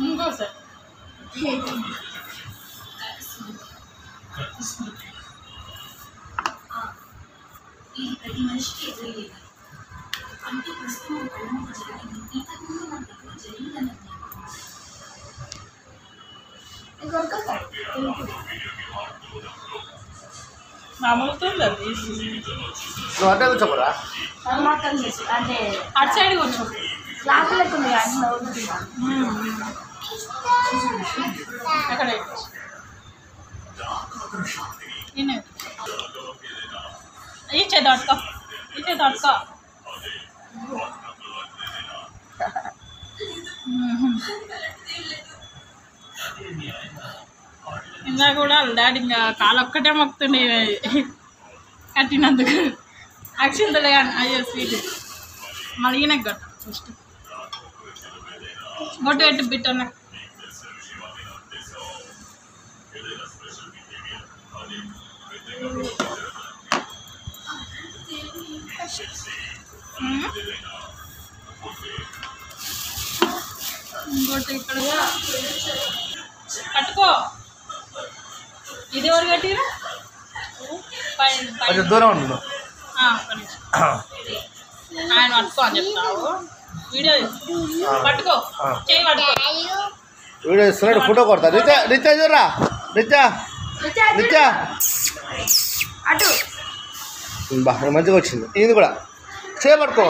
ఇంకోసారి ఇది ప్రతి మనిషికి ఎదురయ్యేది. అంటే ప్రస్తుతం కళ్ళకు జరిగింది ఇంతకుముందు మనకు జరిగిందని మామూలుతుంది అంటే కూర్చోరా అంటే అటు సైడ్ కూర్చో క్లాస్ లేకుండా అక్కడ ఇచ్చే దాటుకో ఇందాక కూడా డాడీ ఇంకా కాలు ఒక్కటే మొక్కుతుండే కట్టినందుకు అక్షింతలే అయ్యో స్వీట్ మళ్ళీ ఈయనకు గట్టు ఫస్ట్ గొట్టు పెట్టు బిట్టన్న ఇంకోటి ఇక్కడ కట్టుకో ఇది ఎవరు కట్టిరా కొంచెం దూరం ఉండు ఆయన పట్టుకో అని చెప్తావు వీడియో పట్టుకో చేయి పట్టుకో వీడియో ఇస్తున్నాడు ఫోటో కొడతా నిత్య చూడరా నిత్య అటు బాగా మంచిగా వచ్చింది ఇది కూడా చేపట్టుకో